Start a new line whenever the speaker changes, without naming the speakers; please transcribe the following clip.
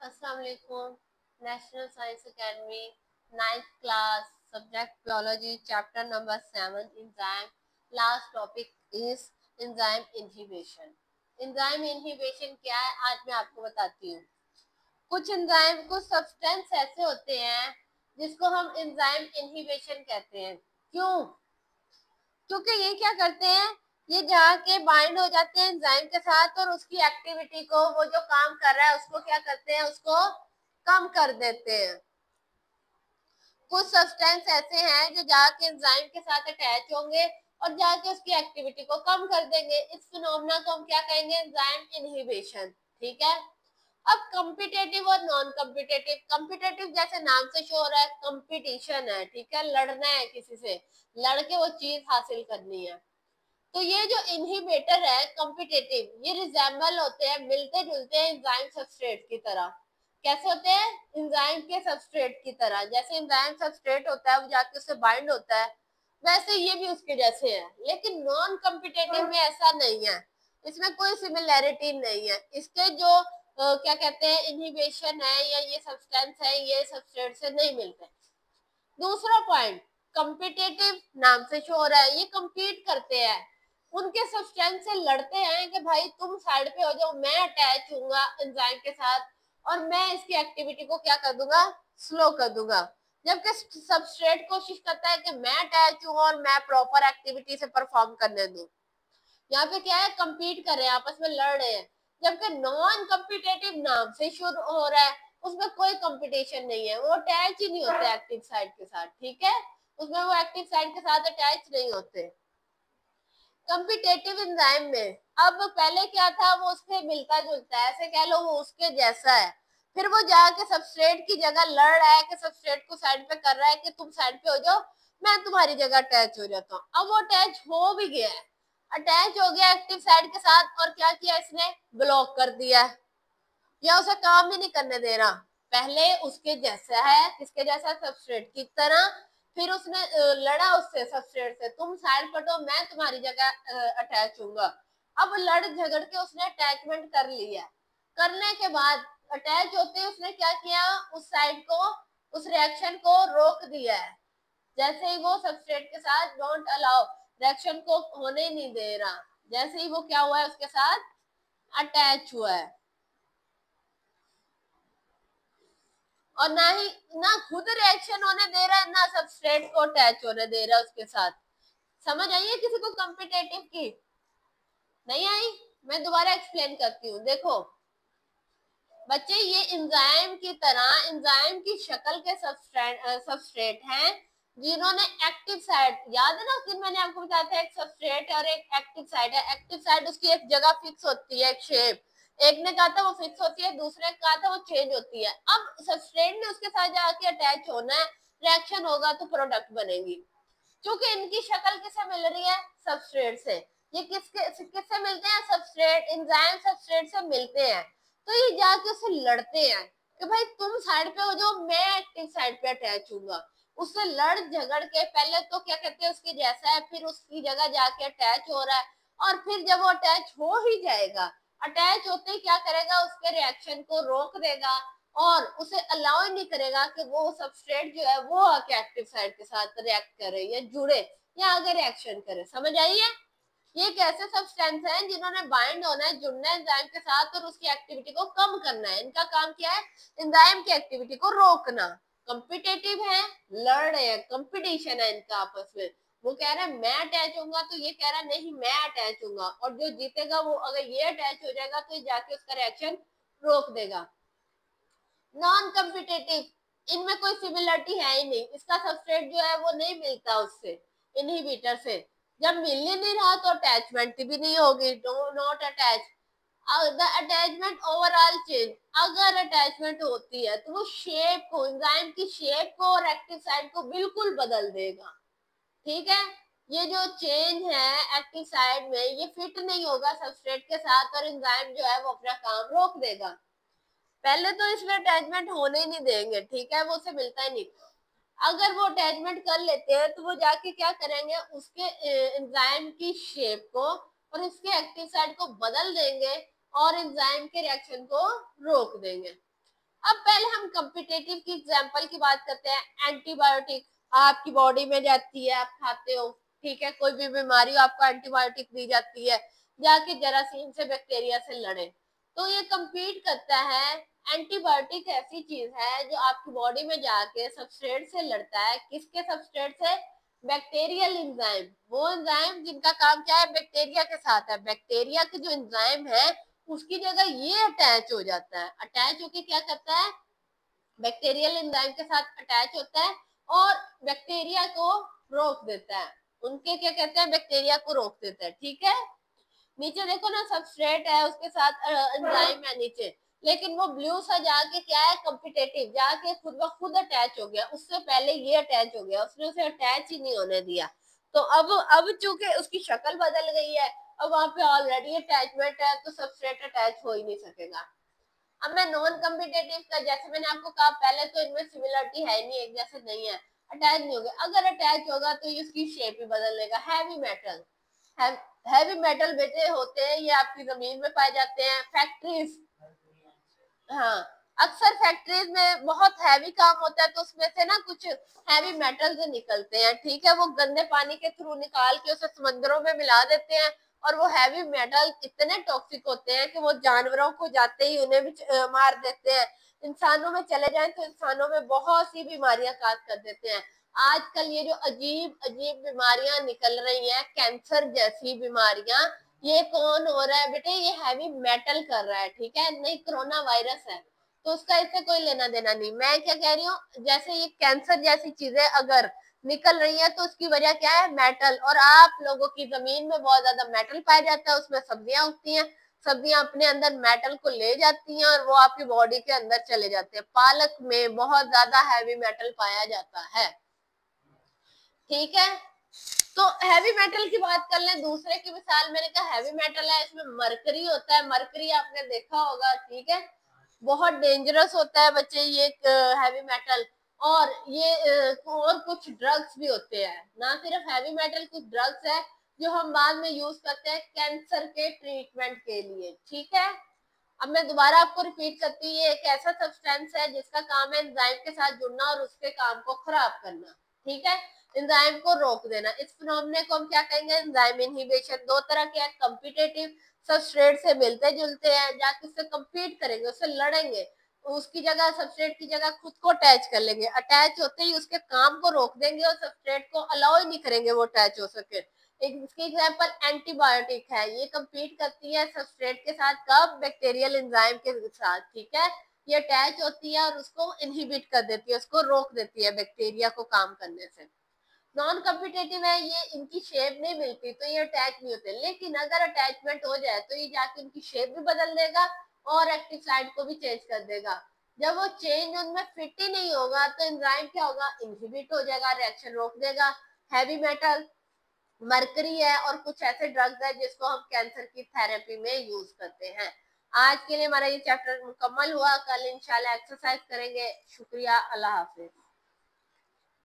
अस्सलाम वालेकुम। National science academy 9th class subject biology chapter number 7 enzyme. Last topic is enzyme inhibition. Enzyme inhibition क्या है आज मैं आपको बताती हूँ। कुछ एंजाइम कुछ सब्सटेंस ऐसे होते हैं जिसको हम एंजाइम इनहिबिशन कहते हैं। क्यों? क्योंकि ये क्या करते हैं, ये जाके बाइंड हो जाते हैं एंजाइम के साथ और उसकी एक्टिविटी को, वो जो काम कर रहा है उसको क्या करते हैं, उसको कम कर देते हैं। कुछ सब्सटेंस ऐसे हैं जो जाके एंजाइम के साथ अटैच होंगे और जाके उसकी एक्टिविटी को कम कर देंगे। इस फिनोमेना को हम क्या कहेंगे, एंजाइम इनहिबिशन। ठीक है। अब कॉम्पिटेटिव और नॉन कॉम्पिटेटिव। कॉम्पिटेटिव जैसे नाम से शो हो रहा है, कंपटीशन है, ठीक है, लड़ना है किसी से, लड़के वो चीज हासिल करनी है। तो ये जो इनहिबिटर है कॉम्पिटेटिव, ये रिजेंबल होते हैं, मिलते जुलते हैं एंजाइम सबस्ट्रेट की तरह। कैसे होते हैं? एंजाइम के सबस्ट्रेट की तरह। जैसे एंजाइम सबस्ट्रेट होता है वो जाके उससे बाइंड होता है, वैसे ये भी उसके जैसे है। लेकिन नॉन कॉम्पिटेटिव में ऐसा नहीं है, इसमें कोई सिमिलैरिटी नहीं है। इसके जो क्या कहते हैं इनहिबिशन है या ये सब्सटेंस है, ये सबस्ट्रेट से नहीं मिलते। दूसरा पॉइंट, कॉम्पिटेटिव नाम से शो हो रहा है, ये कम्पीट करते हैं, उनके सब्सटेंस से लड़ते हैं कि भाई तुम साइड पे हो जाओ, मैं अटैच हूंगा एंजाइम के साथ और मैं इसकी एक्टिविटी को क्या कर दूंगा, स्लो कर दूंगा। जबकि सबस्ट्रेट कोशिश करता है कि मैं अटैच हूँ और मैं प्रॉपर एक्टिविटी से परफॉर्म करने दूं। यहाँ पे क्या है, कम्पीट कर रहे हैं, आपस में लड़ रहे हैं। जबकि नॉन कम्पिटेटिव नाम से शुरू हो रहा है, उसमें कोई कंपटीशन नहीं है, वो अटैच ही नहीं होते एक्टिव साइड के साथ। ठीक है, उसमें वो एक्टिव साइड के साथ अटैच नहीं होते कम्पिटेटिव एंजाइम में। अब पहले क्या था, वो उससे मिलता जुलता है, ऐसे कह लो वो उसके जैसा है। फिर वो जाके सबस्ट्रेट की जगह लड़ रहा है कि सबस्ट्रेट को साइड पे कर रहा है कि तुम साइड पे हो जाओ, मैं तुम्हारी जगह अटैच हो जाता हूँ। अब वो अटैच हो भी गया है, अटैच हो गया एक्टिव साइड के साथ, और क्या किया इसने, ब्लॉक कर दिया है या उसे काम ही नहीं करने दे रहा। पहले उसके जैसा है, किसके जैसा, सबस्ट्रेट की तरह। फिर उसने लड़ा उससे, सबस्ट्रेट से, तुम साइड कटो मैं तुम्हारी जगह अटैच हूंगा। अब लड़ झगड़ के उसने अटैचमेंट कर लिया। करने के बाद अटैच होते उसने क्या किया, उस साइड को, उस रिएक्शन को रोक दिया है। जैसे ही वो सबस्ट्रेट के साथ डोंट अलाउ, रिएक्शन को होने ही नहीं दे रहा, जैसे ही वो क्या हुआ है, उसके साथ अटैच हुआ है, और ना ही ना खुद रिएक्शन होने दे रहा है, ना सबस्ट्रेट को अटैच होने दे रहा है उसके साथ। समझ आई है किसी को कॉम्पिटेटिव की? नहीं आई? मैं दोबारा एक्सप्लेन करती हूँ। देखो बच्चे, ये एंजाइम की तरह, एंजाइम की शक्ल के सबस्ट्रेट हैं जिन्होंने एक्टिव साइड, याद है ना कि मैंने आपको बताया था, एक सबस्ट्रेट और एक एक्टिव साइड है। एक्टिव साइड उसकी एक जगह फिक्स होती है, एक शेप, एक ने कहा था वो फिक्स होती है, दूसरे ने कहा था वो चेंज होती है। अब सबस्ट्रेट ने उसके साथ जाके अटैच होना है, रिएक्शन होगा तो प्रोडक्ट बनेगी। क्योंकि इनकी शक्ल किससे मिल रही है, सबस्ट्रेट से। ये किससे मिलते हैं, सबस्ट्रेट, एंजाइम सबस्ट्रेट से मिलते हैं। तो ये जाके उससे लड़ते हैं कि भाई तुम साइड पे हो जाओ, मैं एक्टिव साइड पे अटैच हूंगा। उससे लड़ झगड़ के पहले तो क्या कहते हैं, उसके जैसा है, फिर उसकी जगह जाके अटैच हो रहा है, और फिर जब वो अटैच हो ही जाएगा, अटैच होते ही क्या करेगा, उसके रिएक्शन को रोक देगा और उसे अलाउ ही नहीं करेगा कि वो सबस्ट्रेट जो है वो आके एक्टिव साइड के साथ रिएक्ट करे या जुड़े या आगे रिएक्शन करे। समझ आई है? ये एक ऐसे सब्सटेंस हैं जिन्होंने बाइंड होना है, जुड़ना है एंजाइम के साथ और उसकी एक्टिविटी को कम करना है। इनका काम क्या है, एंजाइम की एक्टिविटी को रोकना। कॉम्पिटेटिव है, लड़ रहे हैं, कंपटीशन है इनका आपस में। वो कह रहा है मैं अटैच होऊंगा, तो ये कह रहा है नहीं मैं अटैच होऊंगा, और जो जीतेगा वो, अगर ये अटैच हो जाएगा तो ये जाके उसका रिएक्शन रोक देगा। नॉन कॉम्पिटेटिव, इनमें कोई सिमिलरिटी है ही नहीं, इसका सबस्ट्रेट जो है वो नहीं मिलता उससे, इनहिबिटर से। जब मिल ही नहीं रहा तो अटैचमेंट भी नहीं होगी, not attach. The attachment overall change, अगर अटैचमेंट होती है तो वो शेप को, एंजाइम की शेप को और एक्टिव साइड को बिल्कुल बदल देगा। ठीक है, ये जो चेंज है एक्टिव साइड में, ये फिट नहीं होगा सबस्ट्रेट के साथ और एंजाइम जो है वो अपना काम रोक देगा। पहले तो इसमें अटैचमेंट होने ही नहीं देंगे, ठीक है, वो उसे मिलता ही नहीं। अगर वो अटैचमेंट कर लेते हैं तो वो जाके क्या करेंगे, उसके एंजाइम की शेप को और इसके एक्टिव साइड को बदल देंगे और एंजाइम के रिएक्शन को रोक देंगे। अब पहले हम कॉम्पिटेटिव की एग्जांपल की बात करते हैं। एंटीबायोटिक आपकी बॉडी में जाती है, आप खाते हो, ठीक है, कोई भी बीमारी हो आपको एंटीबायोटिक दी जाती है जाके जरासीम से बैक्टीरिया से लड़े, तो ये कम्पीट करता है। एंटीबायोटिक ऐसी चीज है जो आपकी बॉडी में जाके सबस्ट्रेट से लड़ता है। किसके सबस्ट्रेट से? Bacterial enzyme. वो एंजाइम जिनका काम क्या है? बैक्टीरिया के साथ है। बैक्टीरिया के जो एंजाइम है उसकी जगह ये अटैच हो जाता है। अटैच होके क्या करता है? बैक्टीरियल एंजाइम के साथ अटैच होता है और बैक्टीरिया को रोक देता है। उनके क्या कहते हैं? बैक्टीरिया को रोक देता है, ठीक है। नीचे देखो ना, सबस्ट्रेट है, उसके साथ एंजाइम है नीचे, लेकिन वो ब्लू सा जाके क्या है? कॉम्पिटेटिव, जाके खुद ब खुद अटैच हो गया। उससे पहले ये अटैच हो गया, उसने उसे अटैच ही नहीं होने दिया। तो अब चूंकि उसकी शक्ल बदल गई है, अब वहां पे ऑलरेडी अटैचमेंट है, तो सबस्ट्रेट अटैच हो ही नहीं सकेगा। अब मैं नॉन कॉम्पिटेटिव का, जैसे मैंने आपको कहा पहले, तो इनमें सिमिलरिटी है नहीं, एक जैसे नहीं है, अटैच नहीं होगा। अगर अटैच होगा तो इसकी शेप ही बदल लेगा। हैवी मेटल, हैवी मेटल बेटे होते हैं ये आपकी जमीन में पाए जाते हैं। फैक्ट्रीज, हाँ, अक्सर फैक्ट्रीज में बहुत हैवी काम होता है, तो उसमें से ना कुछ हैवी मेटल्स निकलते हैं, ठीक है। वो गंदे पानी के थ्रू निकाल के उसे समंदरों में मिला देते हैं, और वो हैवी मेटल इतने टॉक्सिक होते हैं कि वो जानवरों को जाते ही उन्हें भी मार देते हैं। इंसानों में चले जाएं तो इंसानों में बहुत सी बीमारियां काज कर देते हैं। आजकल ये जो अजीब अजीब बीमारियां निकल रही हैं, कैंसर जैसी बीमारियां, ये कौन हो रहा है बेटे? ये हैवी मेटल कर रहा है, ठीक है। नहीं, कोरोना वायरस है तो उसका इससे कोई लेना देना नहीं। मैं क्या कह रही हूँ, जैसे ये कैंसर जैसी चीजें अगर निकल रही है तो उसकी वजह क्या है? मेटल। और आप लोगों की जमीन में बहुत ज्यादा मेटल पाया जाता है, उसमें सब्जियां उगती हैं, सब्जियां अपने अंदर मेटल को ले जाती हैं और वो आपकी बॉडी के अंदर चले जाते हैं। पालक में बहुत ज्यादा हैवी मेटल पाया जाता है, ठीक है। तो हैवी मेटल की बात कर लें, दूसरे की मिसाल मैंने कहा हैवी मेटल है, इसमें मरकरी होता है। मरकरी आपने देखा होगा, ठीक है, बहुत डेंजरस होता है बच्चे ये हैवी मेटल। और ये और कुछ ड्रग्स भी होते हैं, ना सिर्फ हैवी मेटल, कुछ ड्रग्स है जो हम बाद में यूज करते हैं कैंसर के ट्रीटमेंट के लिए, ठीक है। अब मैं दोबारा आपको रिपीट करती हूँ, ये एक ऐसा सब्सटेंस है जिसका काम है एंजाइम के साथ जुड़ना और उसके काम को खराब करना, ठीक है, एंजाइम को रोक देना। इस फिनोमेना को हम क्या कहेंगे? Enzyme inhibition. दो तरह के हैं, कॉम्पिटेटिव, सबस्ट्रेट से मिलते जुलते हैं, जाके उससे कम्पीट करेंगे, उससे लड़ेंगे, उसकी जगह सबस्ट्रेट की जगह खुद को अटैच कर लेंगे। अटैच होते ही उसके काम को रोक देंगे और सबस्ट्रेट को अलाउ ही नहीं करेंगे वो अटैच हो सके। इसकी एग्जांपल एंटीबायोटिक है, ये कम्पीट करती है सबस्ट्रेट के साथ, कब? बैक्टीरियल एंजाइम के साथ, ठीक है। ये अटैच होती है और उसको इनहिबिट कर देती है, उसको रोक देती है बैक्टीरिया को काम करने से। नॉन कॉम्पिटेटिव है, ये इनकी शेप नहीं मिलती तो ये अटैच नहीं होते, लेकिन अगर अटैचमेंट हो जाए तो ये जाके इनकी शेप भी बदल देगा और एक्टिव साइट को भी चेंज कर देगा। जब वो चेंज उनमें फिट ही नहीं होगा तो एंजाइम क्या होगा? इनहिबिट हो जाएगा, रिएक्शन रोक देगा। हैवी मेटल, मरकरी है और कुछ ऐसे ड्रग्स है जिसको हम कैंसर की थेरेपी में यूज करते हैं। आज के लिए हमारा ये चैप्टर मुकम्मल हुआ, कल इंशाल्लाह एक्सरसाइज करेंगे। शुक्रिया, अल्लाह हाफिज।